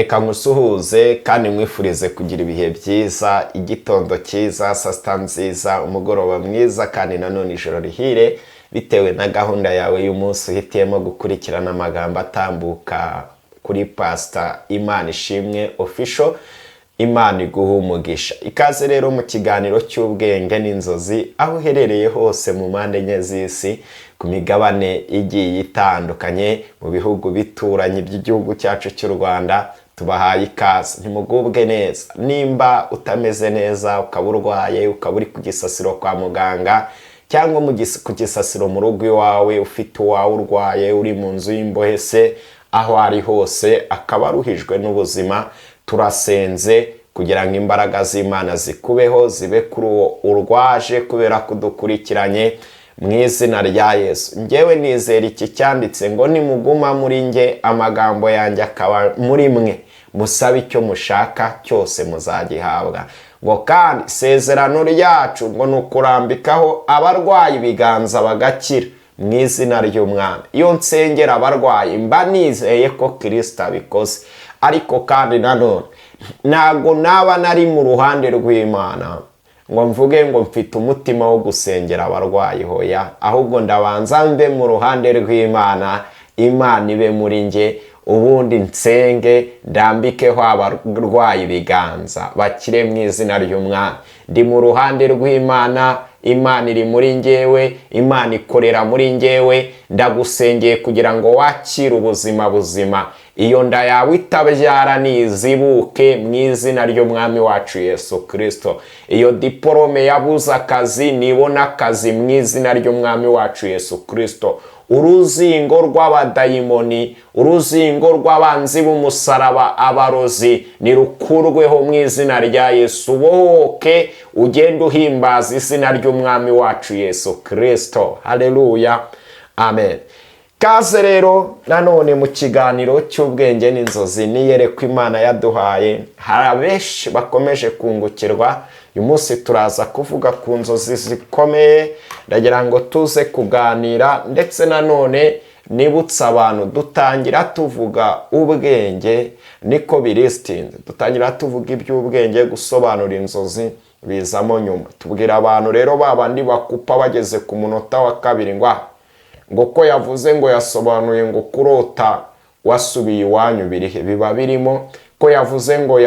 Reka musuhuze kandi mwifurize kugira ibihe byiza, igitondo cyiza, saa sita nziza, umugoroba mwiza kandi nanone ijoro rihire bitewe na gahunda yawe y'umunsi uhitiyemo gukurikirana amagambo atambuka kuri Pastor Imana Ishimwe Official. Imana iguha umugisha. Ikaze rero mu kiganiro cy'ubwenge n'inzozi aho uherereye hose mu mpande enye z'isi, ku migabane igiye itandukanye, mu bihugu bituranye by'igihugu cyacu cy'u Rwanda. Tubahaye ikaze, ntimugubwe neza. Nimba utameze neza, ukaba urwaye, ukaba uri ku gisasiro kwa muganga cyangwa ku gisasiro mu rugo iwawe, ufite uwawe urwaye, uri mu nzu y'imbohe se, aho ari hose akaba aruhijwe n'ubuzima, turasenze kugira ngo imbaraga z'Imana zikubeho, zibe kuri uwo urwaje kubera kudukurikiranye mu izina rya Yesu. Njyewe nizera iki cyanditse ngo nimuguma muri nge, amagambo yanjye akaba muri mwe, musabe icyo mushaka cyose muzagihabwa. Ngo kandi isezerano ryacu ngo nukurambikaho abarwayi ibiganza bagakira mu izina ry'Umwami. Iyo nsengera abarwayi mba nizeye ko Kristo abikoze. Ariko kandi nanone ntago naba nari mu ruhande rw'Imana ngo mvuge ngo mfite umutima wo gusengera abarwayi, hoya, ahubwo ndabanza mbe mu ruhande rw'Imana, Imana ibe muri nge, ubundi nsenge ndambikeho abarwayi ibiganza bakire mu izina ry'Umwami. Ndi mu ruhande rw'Imana, Imana iri muri ngewe, Imana ikorera muri ngewe, ndagusengeye kugira ngo wakire ubuzima buzima. Iyo nda yawe itabyara nizibuke mu izina ry'Umwami wacu Yesu Kristo. Iyo diporome yabuze akazi nibona akazi mu izina ry'Umwami wacu Yesu Kristo. Uruzingo rw'abadayimoni, uruzingo rw'abanzi b'umusaraba, abarozi, nirukurweho mu izina rya Yesu. Bohoke ugende uhimbaza izina ry'Umwami wacu Yesu Kristo. Haleluya, amen. Kaze rero nanone mu kiganiro cy'ubwenge n'inzozi niyerekwa Imana yaduhaye. Hari abenshi bakomeje kungukirwa. Uyu munsi turaza kuvuga ku nzozi zikomeye, ndagira ngo tuze kuganira, ndetse nanone nibutsa abantu dutangira tuvuga ubwenge niko biristinze. Dutangira tuvuga iby'ubwenge, gusobanura inzozi bizamo nyuma. Tubwira abantu rero babandi bakupa bageze ku munota wa kabiri ngo ko yavuze ngo yasobanuye ngo kurota wasubiye iwanyu birihe, biba birimo. Ko yavuze ngo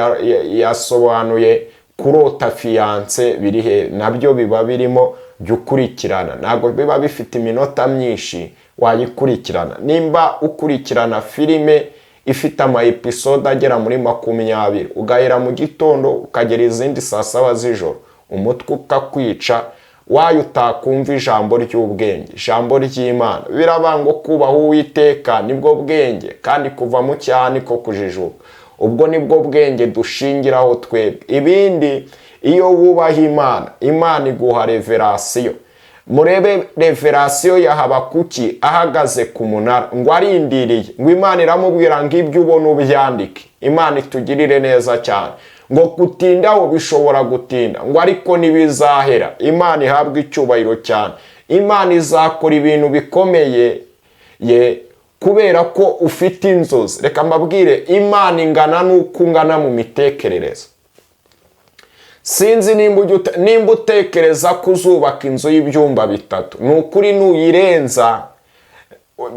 yasobanuye kurota fiance birihe, nabyo biba birimo. Byukurikirana, ntago biba bifite iminota myinshi, wayikurikirana. Nimba ukurikirana filime ifite ama episode agera muri 20, ugahera mu gitondo ukagera izindi saa 7 z'ijoro, umutwe ukakwica, wayo utakumva ijambo ry'ubwenge, ijambo ry'Imana. Birabango kubaha Uwiteka nibwo bwenge, kandi kuva mu cyaha niko kujijuka. Ubwo nibwo bwenge dushingiraho twebwe. Ibindi iyo wubaha Imana, Imana iguha revelation. Murebe revelation ya Habakuki ahagaze ku munara ngo arindiriye, ngo Imana iramubwira ngo ibyo ubona ubyandike. Imana itugirire neza cyane. Ngo kutindaho bishobora gutinda, ngo ariko ntibizahera. Imana ihabwa icyubahiro cyane. Imana izakora ibintu bikomeye kubera ko ufite inzozi. Reka mbabwire, Imana ingana n'uko ungana mu mitekerereze. Sinzi nimba utekereza kuzubaka inzu y'ibyumba 3, nukuri nuyirenza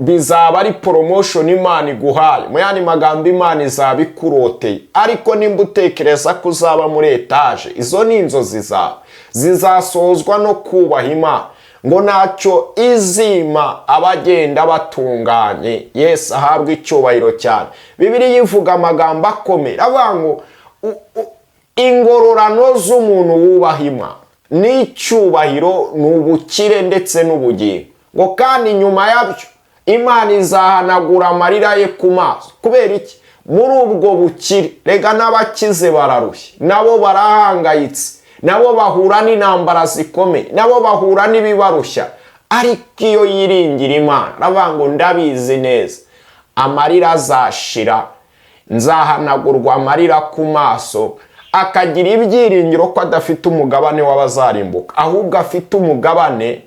bizaba ari promotion Imana iguhaye. Mu yandi magambo, Imana izaba ikuroteye. Ariko nimba utekereza kuzaba muri etage, izo ni inzozi zawe, zizasozwa no kubaha Imana. Ngo nacyo izima abagenda batunganye. Yesu ahabwa icyubahiro cyane. Bibiliya ivuga amagambo akomeye avuga ngo ingororano z'umuntu wubaha Imana n'icyubahiro n'ubukire ndetse n'ubugingo. Ngo kandi nyuma yabyo Imana izahanagura amarira ye ku maso. Kubera iki? Muri ubwo bukire, rega n'abakize bararushye, nabo barahangayitse, nabo bahura n'intambara zikomeye, nabo bahura n'ibibarushya. Ariko iyo yiringira Imana, aravuga ngo ndabizi neza amarira azashira, nzahanagurwa amarira ku maso, akagira ibyiringiro ko adafite umugabane w'abazarimbuka, ahubwo afite umugabane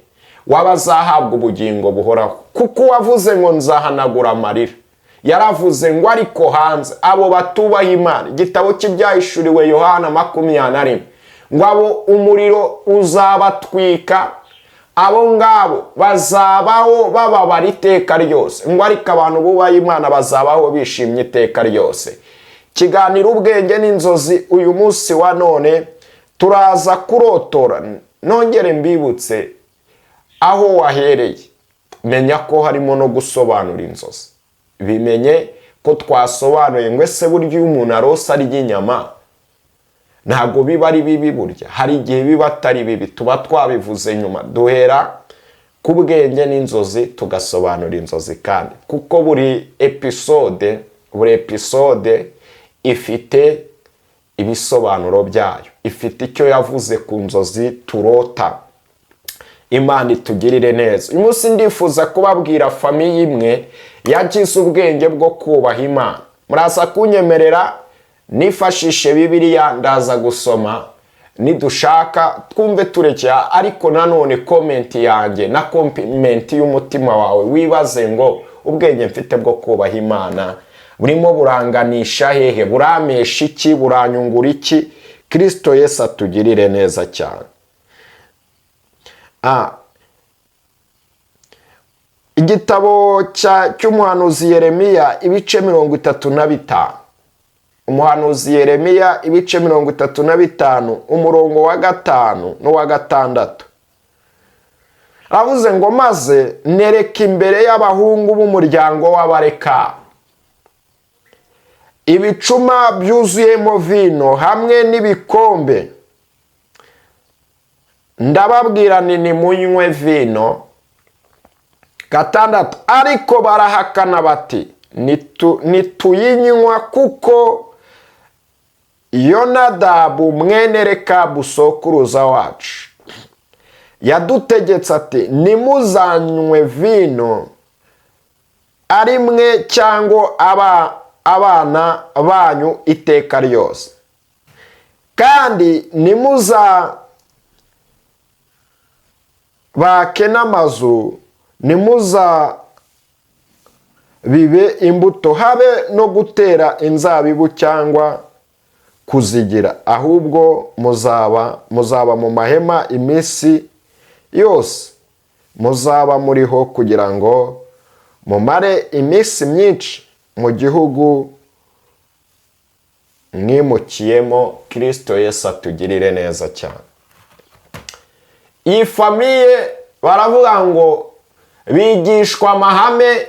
w'abazahabwa ubugingo buhoraho. Kuko wavuze ngo nzahanagura amarira, yaravuze ngo ariko hanze abo batubaha Imana, igitabo cy'ibyahishuriwe Yohana 21, ngo abo umuriro uzabatwika, abo ngabo bazabaho bababara iteka ryose, ngo ariko abantu bubaha Imana bazabaho bishimye iteka ryose. Kiganiro Ubwenge n'Inzozi uyu munsi wa none turaza kurotora, nongere mbibutse aho wahereye, menya ko harimo no gusobanura inzozi. Bimenye ko twasobanuye ngo ese burya umuntu arose arya inyama ntabwo biba ari bibi, burya hari igihe biba atari bibi, tuba twabivuze nyuma. Duhera ku Bwenge n'Inzozi tugasobanura inzozi, kandi kuko buri episode ifite ibisobanuro byayo, ifite icyo yavuze ku nzozi turota. Imana itugirire neza. Uyu munsi ndifuza kubabwira famiye imwe yagize ubwenge bwo kubaha Imana. Muraza kunyemerera nifashishe Bibiliya, ndaza gusoma, nidushaka twumve turekera, ariko nanone komenti yanjye na komenti y'umutima wawe wibaze ngo ubwenge mfite bwo kubaha Imana burimo buranganisha hehe, buramesha iki, buranyungura iki? Kristo Yesu atugirire neza cyane. Igitabo cy'umuhanuzi Yeremiya ibice 35. Umuhanuzi Yeremiya ibice 35 umurongo wa 5 n'uwa 6. Avuze ngo maze nereka imbere y'abahungu b'umuryango w'abareka ibicuma byuzuyemo vino hamwe n'ibikombe, ndababwira nti nimunywe vino. 6. Ariko barahakana bati nituyinywa kuko Yonadabu mwene Rekabu sokuruza wacu yadutegetse ati nimuzanywe vino ari mwe cyangwa abana banyu iteka ryose, kandi bake n'amazu, nimuza bibe imbuto, habe no gutera inzabibu cyangwa kuzigira, ahubwo muzaba mu mahema iminsi yose muzaba muriho, kugira ngo mumare iminsi myinshi mu gihugu mwimukiyemo. Kristo Yesu atugirire neza cyane. Iyi famiye baravuga ngo bigishwa amahame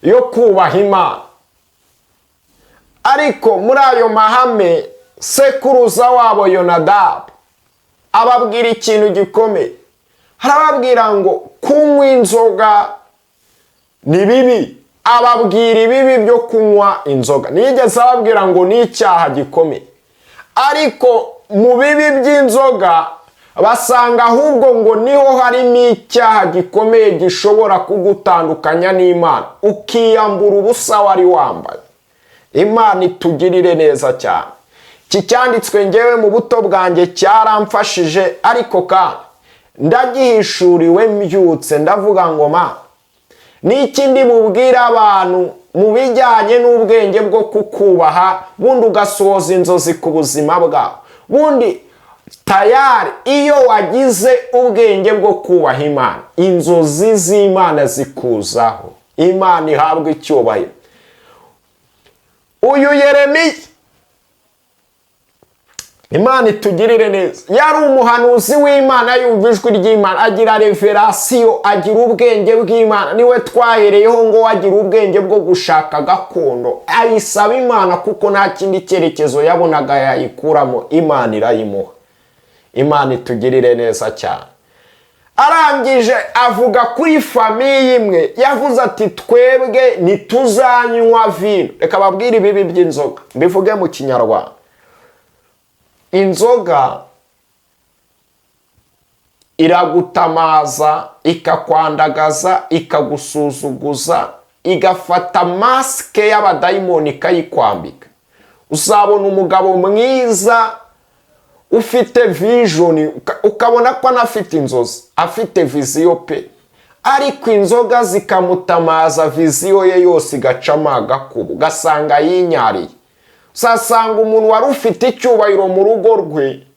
yo kubaha Imana, ariko muri ayo mahame sekuruza wabo Yonadabu ababwira ikintu gikomeye. Harababwira ngo kunywa inzoga ni bibi, ababwira ibibi byo kunywa inzoga. Nigeze ababwira ngo ni icyaha gikomeye, ariko mu bibi by'inzoga basanga ahubwo ngo niho harimo icyaha gikomeye gishobora kugutandukanya n'Imana, ukiyambura ubusa wari wambaye. Imana itugirire neza cyane. Iki cyanditswe ngewe mu buto bwanjye cyaramfashije, ariko kandi ndagihishuriwe mbyutse ndavuga ngo n'iki ndi bubwira abantu mu bijyanye n'ubwenge bwo kukubaha, bundi ugasohoza inzozi ku buzima bwawe. Bundi tayari iyo wagize ubwenge bwo kubaha Imana, inzozi z'Imana zikuzaho. Imana ihabwa icyubahiro. Uyu Yeremiya, Imana itugirire neza, yari umuhanuzi w'Imana, yumva ijwi ry'Imana, agira reverasiyo, agira ubwenge bw'Imana. Niwe twahereyeho ngo agira ubwenge bwo gushaka gakondo, ayisaba Imana kuko nta kindi cyerekezo yabonaga yayikuramo. Imana irayimuha. Imana itugirire neza cyane. Arangije avuga kuri famiye imwe, yavuze ati twebwe nituzanywa vino. Reka babwire ibibi by'inzoga, mbivuge mu Kinyarwanda. Inzoga iragutamaza, ikakwandagaza, ikagusuzuguza, igafata masike y'abadayimoni ikayikwambika. Uzabona umugabo mwiza ufite vision, ukabona ko anafite inzozi, afite viziyo pe, ariko inzoga zikamutamaza viziyo ye yose igacamo agakubu, ugasanga yinyariye. Usasanga umuntu wari ufite icyubahiro mu rugo rwe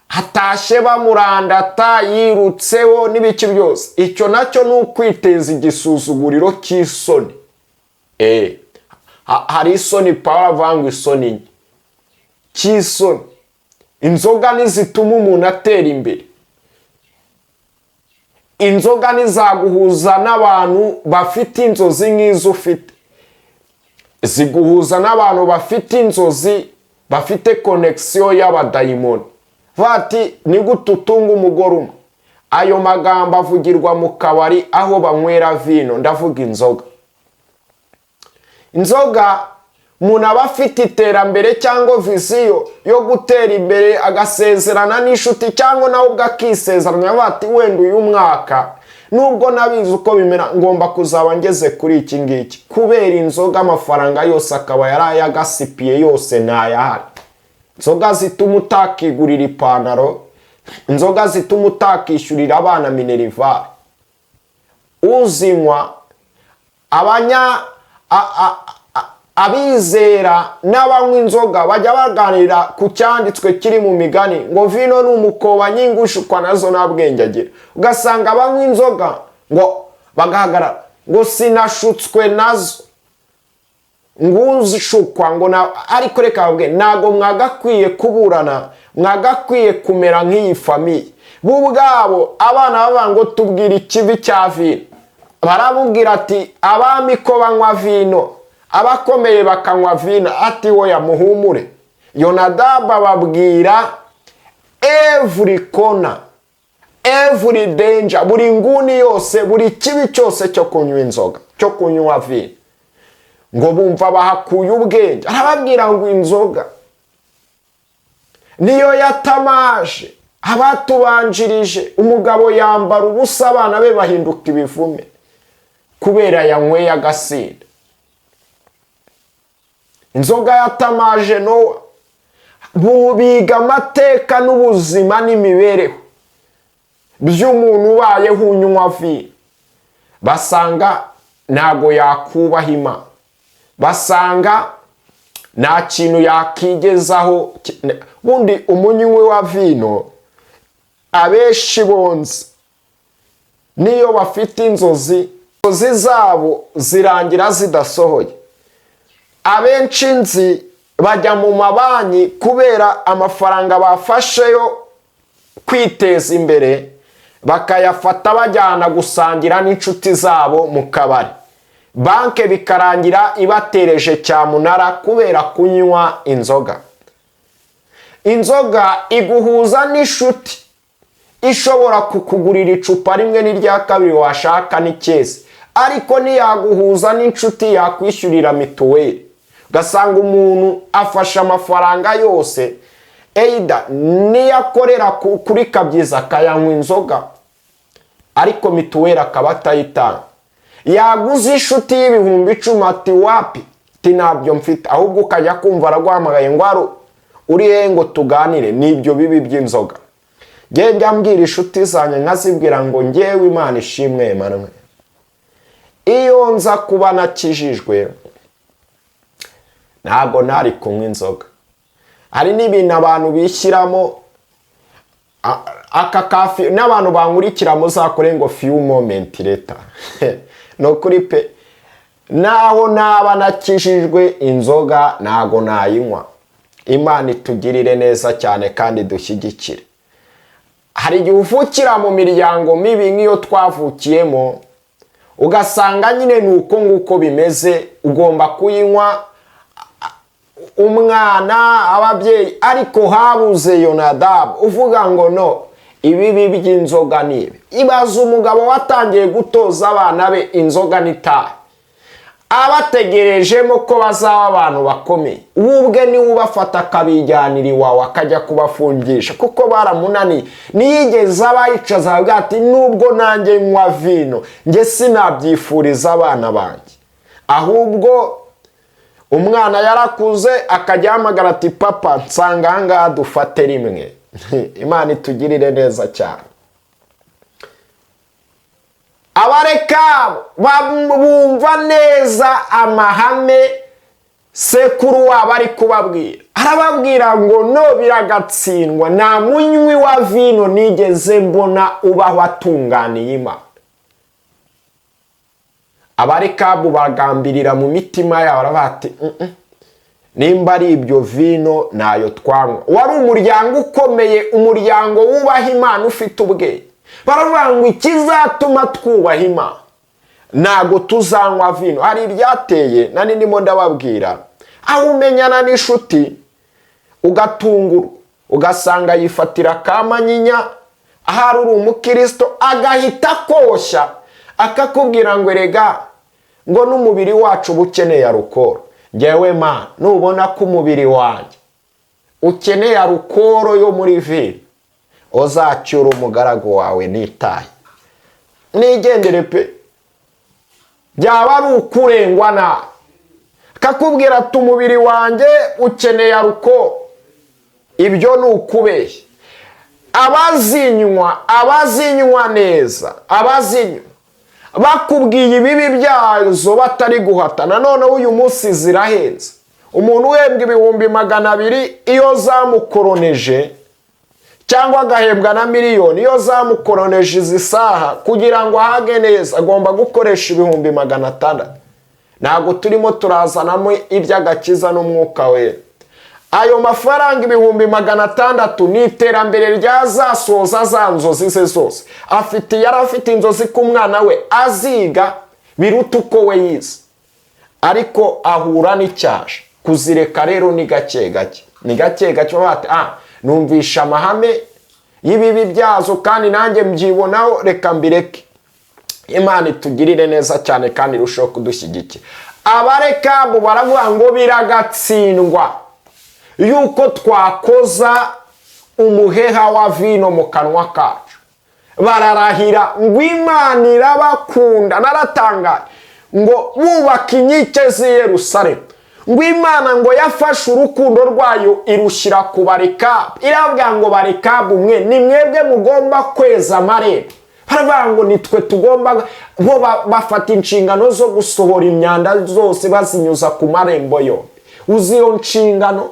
hatashye bamurandata yirutseho n'ibiki byose. Icyo nacyo ni ukwiteza igisuzuguriro cy'isoni. Hari isoni Pawulo avuga ngo isoni nke cy'isoni. Inzoga ntizituma umuntu atera imbere. Inzoga ntizaguhuza n'abantu bafite inzozi nk'izo ufite, ziguhuza n'abantu bafite inzozi, bafite connection y'abadayimoni. Vati ni gute utunga umugore umwe? Ayo magambo avugirwa mu kabari aho banywera vino, ndavuga inzoga. Inzoga umuntu aba afite iterambere cyangwa viziyo yo gutera imbere, agasezerana n'inshuti cyangwa nawe ubwo akisezeranya bati wenda uyu mwaka nubwo nabizi uko bimera ngomba kuzaba ngeze kuri iki ngiki. Kubera inzoga amafaranga yose akaba yarayagasipiye yose ntayahari. Inzoga zituma utakigurira ipantaro, inzoga zituma utakishyurira abana minerivare. Uzinywa abizera n'abanywa inzoga bajya baganira ku cyanditswe kiri mu migani ngo vino ni umukobanyi ngushukwa nazo nta bwenge agira. Ugasanga abanywa inzoga ngo bagahagarara ngo sinashutswe nazo, ngushukwa ngo ariko reka babwe ntago mwagakwiye kuburana, mwagakwiye kumera nk'iyi famiye. Bo ubwabo abana baba ngo tubwire ikibi cya vino, baramubwira ati abami ko banywa vino, abakomeye bakanywa vino, ati woya muhumure. Yonadabu ababwira every corner, every danger, buri nguni yose, buri kibi cyose cyo kunywa inzoga, cyo kunywa vino. Ngo bumva bahakuye ubwenge. Arababwira ngo inzoga niyo yatamaje abatubanjirije. Umugabo yambara ubusa, abana be bahinduka ibivume kubera yanyweye agasinda. Inzoga yatamaje Nowa. Biga amateka n'ubuzima n'imibereho by'umuntu ubayeho unywa vino, basanga ntago yakubaha Imana, basanga nta kintu yakigezaho. Bundi umunywi wa vino abenshi bonze niyo bafite inzozi zabo zirangira zidasohoye. Abenshi nzi bajya mu mabanki kubera amafaranga bafashe yo kwiteza imbere, bakayafata bajyana gusangira n'inshuti zabo mu kabari. Banke bikarangira ibatereje cyamunara kubera kunywa inzoga. Inzoga iguhuza n'inshuti ishobora kukugurira icupa rimwe n'irya kabiri washaka n'icyezi, ariko ntiyaguhuza n'inshuti yakwishyurira mituweli. Ugasanga umuntu afashe amafaranga yose, eida niyakorera kuri kabyiza akayanywa inzoga, ariko mituweli akaba atayitanga. Yaguze inshuti y'ibihumbi 10 ati wapi, ntabyo mfite, ahubwo ukajya kumva araguhamagaye ngo uri hehe ngo tuganire. Nibyo bibi by'inzoga. Njya mbwira inshuti zanjye nkazibwira ngo ngewe Imana ishimwe Emmanuel, iyo nza kuba nakijijwe ntago nari kunywa inzoga. Hari n'ibintu abantu bishyiramo aka kafi n'abantu bankurikira muzakore ngo few moment later. No kuri pe, naho naba nakijijwe inzoga ntago nayinywa. Imana itugirire neza cyane kandi dushyigikire. Hari igihe uvukira mu miryango mibi nk'iyo twavukiyemo, ugasanga nyine nuko nguko bimeze, ugomba kuyinywa umwana ababyeyi, ariko habuze Yonadabu uvuga ngo no, ibibi by'inzoga nibi. Ibaza umugabo watangiye gutoza abana be inzoga n'itabi, abategerejemo ko bazaba abantu bakomeye, ubwe niwe ubafata akabijyanira iwawe akajya kubafungisha kuko baramunaniye. Niyigeze abayicaza avuga ati nubwo nanjye nywa vino njye sinabyifuriza abana banjye. Ahubwo umwana yarakuze akajya ahamagara ati papa nsanga ahangaha dufate rimwe. Imana itugirire neza cyane. abareka bumva neza amahame sekuru wabo ari kubabwira. Arababwira ngo no biragatsindwa, nta munywi wa vino nigeze mbona ubaho atunganiye Imana. Abarekabu bagambirira mu mitima yabo bati nimba ari ibyo vino nayo twanywa. Wari umuryango ukomeye, umuryango wubaha Imana ufite ubwenge. Baravuga ngo ikizatuma twubaha Imana ntago tuzanywa vino. Hari ibyateye nani ndimo ndababwira, aho umenyana n'inshuti ugatungurwa ugasanga yifatira kamanyinya, ahari uri umukristo agahita koshya akakubwira ngo erega ngo n'umubiri wacu bukeneye alukoro. Ngewe Mana, nubona ko umubiri wanjye ukeneye alukoro yo muri vino, uzacyura umugaragu wawe nitaye. Nigendere pe, byaba ari ukurengwa nawe. Akakubwira ati umubiri wanjye ukeneye alukoro, ibyo ni ukubeshya. Abazinywa neza, abazinywa bakubwiye ibibi byazo batari guhatana. None uyu munsi zirahenze. Umuntu uhembwa ibihumbi 200 iyo zamukoroneje, cyangwa agahembwa na miliyoni iyo zamukoroneje izi saha, kugira ngo ahage neza agomba gukoresha ibihumbi 600. Ntabwo turimo turazanamo iby'agakiza n'umwuka we. Ayo mafaranga ibihumbi 600 ni iterambere ryazasoza za nzozi ze zose. Yarafite inzozi ku mwana we aziga biruta uko we yize, ariko ahura n'icyasha. Kuzireka rero ni gake gake, ni gake gake. Bati numvisha amahame y'ibibi byazo kandi nanjye mbyibonaho, reka mbireke. Imana itugirire neza cyane kandi irushaho kudushyigikira. Abarekabu baravuga ngo biragatsindwa yuko twakoza umuheha wa vino mu kanwa kacu. Bararahira ngo Imana irabakunda. Naratangaye ngo bubaka inkike z'i Yerusalemu, ngo Imana ngo yafashe urukundo rwayo irushyira ku barekabu. Iravuga ngo barekabu mwe ni mwebwe mugomba kweza amarembo. Baravuga ngo nitwe tugomba, bo bafata inshingano zo gusohora imyanda zose bazinyuza ku marembo yombi. Uzi iyo nshingano?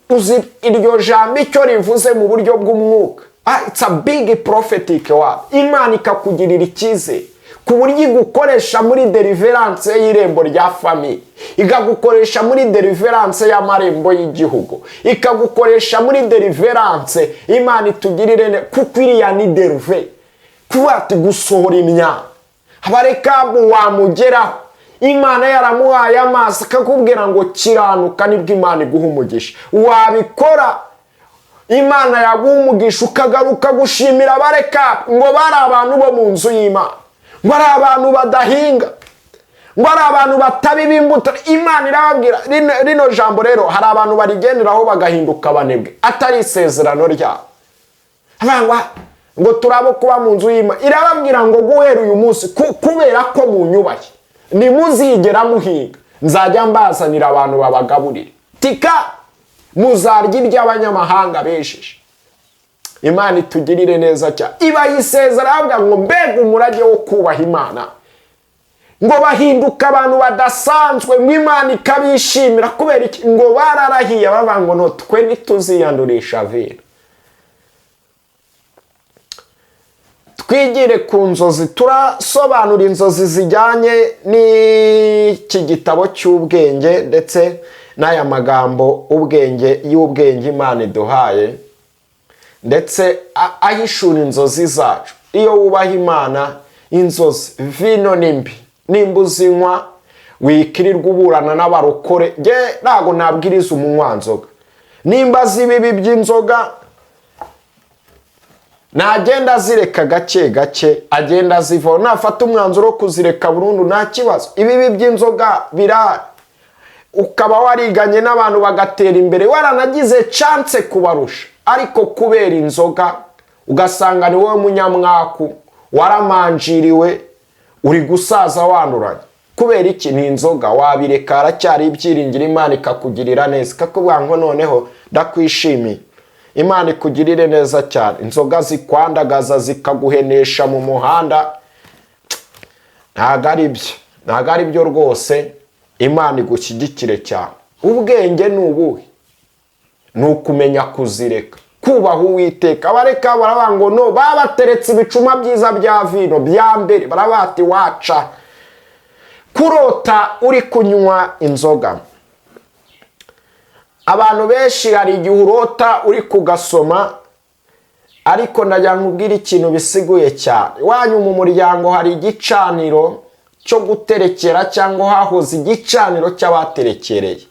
Uzi iryo jambo icyo rivuze mu buryo bw'umwuka? It's a big prophetic word. Imana ikakugirira icyizere ku buryo igukoresha muri deliverance y'irembo rya famille, ikagukoresha muri deliverance y'amarembo y'igihugu, ikagukoresha muri deliverance. Imana itugirire kuko iriya ni deliverance, kuba gusohora imyanda. Abarekabu wamugeraho, Imana yaramuhaye amaso akakubwira ngo kiranuka nibwo Imana iguha umugisha. Wabikora Imana yaguha umugisha ukagaruka gushimira abarekabu ngo bari abantu bo mu nzu y'Imana, ngo ari abantu badahinga, ngo ari abantu batabiba imbuto. Imana irababwira rino jambo rero, hari abantu barigenderaho bagahinduka abanebwe atari isezerano ryabo. Ngo turabo kuba mu nzu y'Imana. Irababwira ngo guhera uyu munsi kubera ko munyubaye nimuzigera muhinga, nzajya mbazanira abantu babagaburira. Tika muzarya iby'abanyamahanga besheje. Imana itugirire neza cyane. Ibahe isezerano avuga ngo mbega umurage wo kubaha Imana, ngo bahinduka abantu badasanzwe, ngo Imana ikabishimira. Kubera iki? Ngo bararahiye bavuga ngo no twe ntituziyandurisha vino. Twigire ku nzozi. Turasobanura inzozi zijyanye n'iki gitabo cy'ubwenge ndetse n'aya magambo ubwenge y'ubwenge Imana iduhaye, ndetse ahishura inzozi zacu. Iyo wubaha Imana, inzozi vino nimbi nimba uzinywa wikirirwa uburana n'abarokore. Ntago nabwiriza umunywa nzoga. Nimba zibibi by'inzoga nagenda azireka gake gake, agenda azivaho. Nafata umwanzuro wo kuzireka burundu nta kibazo. Ibibi by'inzoga birahari, ukaba wariganye n'abantu bagatera imbere, waranagize chance kubarusha, ariko kubera inzoga ugasanga ni wowe munyamwaku, waramanjiriwe, uri gusaza wanduranye. Kubera iki? Ni inzoga. Wabireka, haracyari ibyiringiro. Imana ikakugirira neza, ikakubwira ngo noneho ndakwishimiye. Imana ikugirire neza cyane. Inzoga zikwandagaza zikaguhenesha mu muhanda, ntago ari byo rwose. Imana igushyigikire cyane. Ubwenge ni ubuhe? Ni ukumenya kuzireka, kubaha Uwiteka. Abareka baravuga ngo no, babateretse ibicuma byiza bya vino bya mbere, barabati waca. Kurota uri kunywa inzoga. Abantu benshi hari igihe urota uri kugasoma, ariko ndagira nkubwire ikintu bisiguye cyane. Iwanyu mu muryango hari igicaniro cyo guterekera, cyangwa hahoze igicaniro cy'abaterekereye.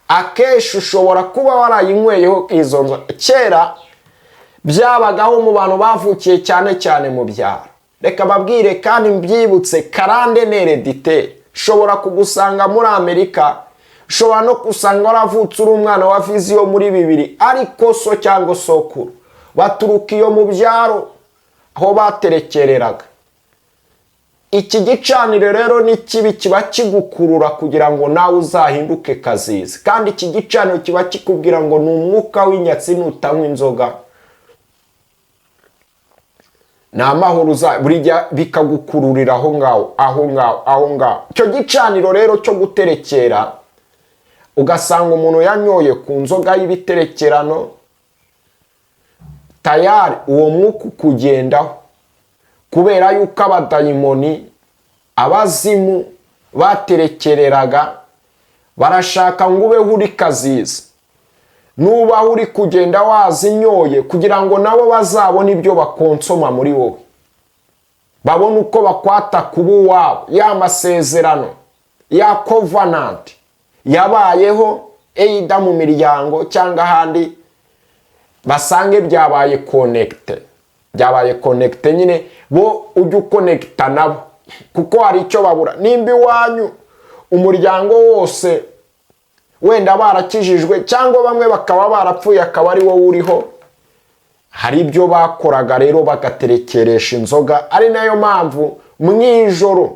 Akenshi ushobora kuba warayinyweyeho izo nzoga. Kera byabagaho mu bantu bavukiye cyane cyane mu byaro. Reka babwire kandi mbyibutse, karande n'heredite. Ushobora kugusanga muri Amerika, ushobora no gusanga waravutse uri umwana wa viziyo muri bibiri, ariko so cyangwa sokuru baturuka iyo mu byaro aho baterekereraga. Iki gicaniro rero ni kibi, kiba kigukurura kugira ngo nawe uzahinduke kazizi. Kandi iki gicaniro kiba kikubwira ngo ni umwuka w'inyatsi nutanywa inzoga nta mahoro burya bikagukururira aho ngaho. Icyo gicaniro rero cyo guterekera, ugasanga umuntu yanyoye ku nzoga y'ibiterekerano, tayari uwo mwuka ukugendaho, kubera yuko abadayimoni, abazimu baterekereraga barashaka ngo ube uri kazizi. Nuba uri kugenda wazinyoye kugira ngo nabo bazabone ibyo bakonsoma muri wowe, babone uko bakwata kuba uwabo. Ya masezerano ya covenant yabayeho either mu miryango cyangwa ahandi, basange byabaye connecte nyine, bo ujye ukonekita nabo, kuko hari icyo babura. Nimba iwanyu umuryango wose wenda barakijijwe, cyangwa bamwe bakaba barapfuye akaba ari wowe uriho, hari ibyo bakoraga rero bagaterekeresha inzoga. Ari nayo mpamvu mu ijoro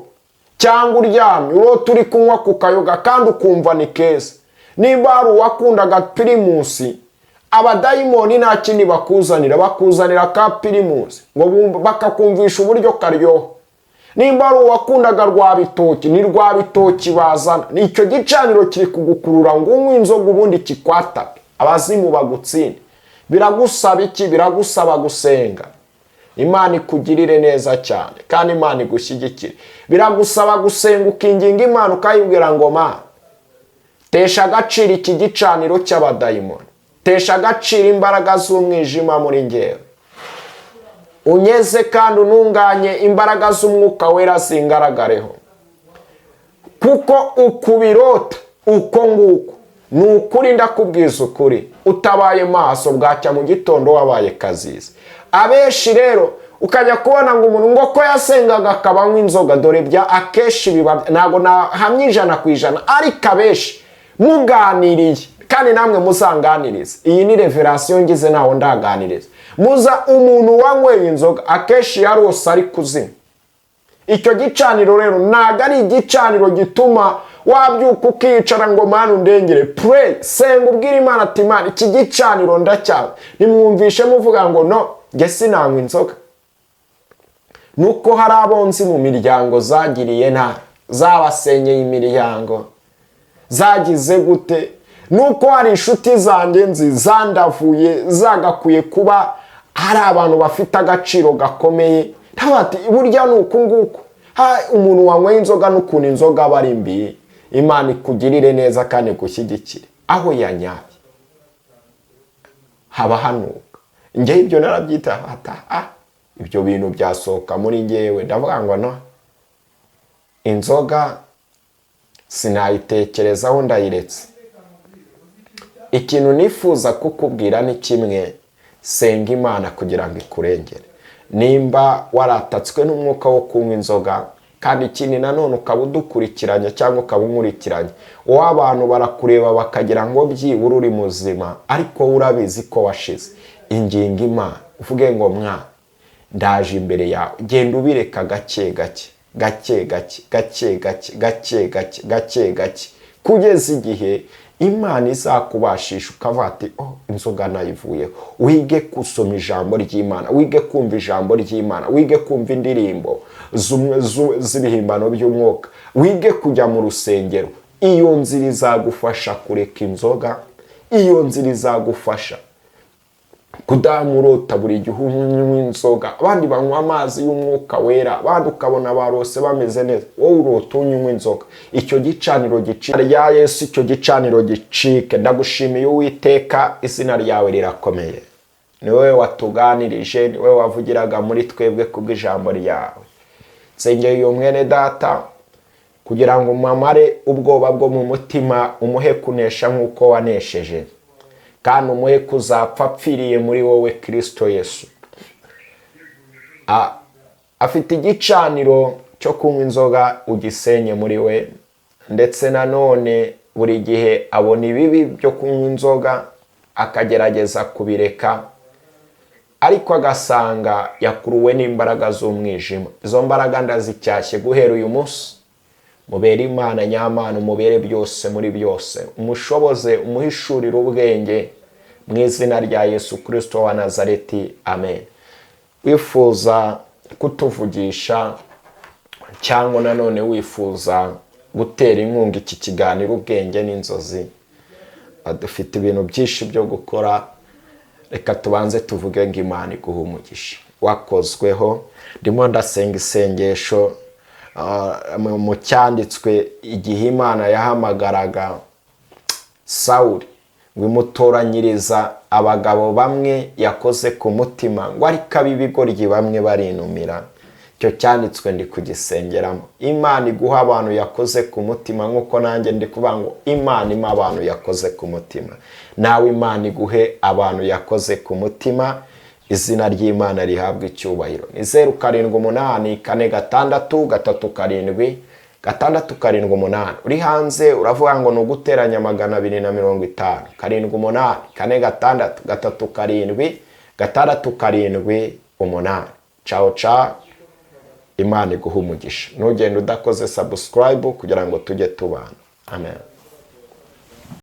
cyangwa uryamye urota uri kunywa ku kayoga kandi ukumva ni keza. Nimba hari uwakundaga pirimusi, abadayimoni nta kindi bakuzanira ka pirimusi ngo bakakumvisha uburyo karyoha. Nimba ari uwakundaga rwa bitoki, ni rwa bitoki bazana. Nicyo gicaniro kiri kugukurura ngo unywe inzoga ubundi kikwatake, abazimu bagutsinde. Biragusaba iki? Biragusaba gusenga. Imana ikugirire neza cyane kandi Imana igushyigikire. Biragusaba gusenga, ukinginga Imana ukayibwira ngo Mana, tesha agaciro iki gicaniro cy'abadayimoni, tesha agaciro imbaraga z'umwijima muri njyewe, unyeze kandi ununganye imbaraga z'umwuka wera zingaragareho. Kuko ukubirota uko nguko ni ukuri, ndakubwiza ukuri, utabaye maso bwacya mu gitondo wabaye kazizi. Abenshi rero ukajya kubona ngo umuntu ngo ko yasengaga akabanywa inzoga, dore bya akenshi biba, ntago nahamye 100%, ariko abenshi muganiriye, kandi namwe muzanganiriza. Iyi ni revelation ngize naho ndaganiriza. Muza umuntu wanyweye inzoga akenshi yarose ari kuzima. Icyo gicaniro rero ntago ari igicaniro gituma wabyuka ukicara ngo Mana undengere. Pray, senga ubwira Imana ati Mana, iki gicaniro ndacyawe. Nimwumvishe muvuga ngo no, nge sinanywa inzoga. Nuko hari abonzi mu miryango zagiriye nabi, zabasenyeye imiryango, zagize gute. Nuko hari inshuti zanjye nzi zandavuye, zagakuye kuba hari abantu bafite agaciro gakomeye. Tabati burya nuko nguko umuntu wanyweye inzoga n'ukuntu inzoga bari mbi. Imana ikugirire neza kandi gushyigikire. Aho yanyaye haba hanuka. Ngewe ibyo narabyita ibyo bintu byasohoka muri ngewe, ndavuga ngo no, inzoga sinayitekerezaho, ndayiretse. Ikintu nifuza kukubwira ni kimwe, senga Imana kugira ngo ikurengere. Nimba waratatswe n'umwuka wo kunywa inzoga, kandi ikindi nanone ukaba udukurikiranye cyangwa ukaba unkurikiranye, abantu barakureba bakagira ngo byibura uri muzima, ariko urabizi ko washize. Inginga Imana uvuge ngo Mwana, ndaje imbere yawe, genda ubireka gake gake, kugeza igihe Imana izakubashisha ukavuga ati inzoga nayivuyeho. Wige gusoma ijambo ry'Imana, wige kumva ijambo ry'Imana, wige kumva indirimbo z'ibihimbano by'umwuka, wige kujya mu rusengero. Iyo nzira izagufasha kureka inzoga, iyo nzira izagufasha kudamurota buri gihe unywa inzoga. Abandi banywa amazi y'umwuka wera, abandi ukabona barose bameze neza, wowe urota unywa inzoga. Icyo gicaniro gicike rya Yesu, icyo gicaniro gicike. Ndagushimiye Uwiteka, izina ryawe rirakomeye. Ni wowe watuganirije, ni wowe wavugiraga muri twebwe kubw'ijambo ryawe. Nsengeye uyu mwene data kugira ngo umamare ubwoba bwo mu mutima, umuhe kunesha nk'uko wanesheje, kandi umuhe kuzapfa apfiriye muri wowe Kristo Yesu. Afite igicaniro cyo kunywa inzoga, ugisenye muri we. Ndetse nanone buri gihe abona ibibi byo kunywa inzoga akagerageza kubireka, ariko agasanga yakuruwe n'imbaraga z'umwijima. Izo mbaraga ndazicyashye guhera uyu munsi. Mubere Imana nyamana, umubere byose muri byose, umushoboze, umuhishurire ubwenge, mu izina rya Yesu Kristo wa Nazareti, amen. Wifuza kutuvugisha cyangwa nanone wifuza gutera inkunga iki kiganiro Ubwenge n'Inzozi, dufite ibintu byinshi byo gukora. Reka tubanze tuvuge ngo Imana iguhe umugisha. Wakozweho. Ndimo ndasenga isengesho mu cyanditswe igihe Imana yahamagaraga Sawuli ngo imutoranyiriza abagabo bamwe yakoze ku mutima, ngo ariko ab'ibigoryi bamwe barinumira. Icyo cyanditswe ndi kugisengeramo. Imana iguha abantu yakoze ku mutima, nk'uko nanjye ndi kuvuga ngo Imana ima abantu yakoze ku mutima. Nawe Imana iguhe abantu yakoze ku mutima. Izina ry'Imana rihabwa icyubahiro. Ni 07843637 uri hanze uravuga ngo nuguteranya 250 78 ciao ciao. Imana iguha umugisha. Ntugende udakoze subscribe kugira ngo tujye tubana. Amen.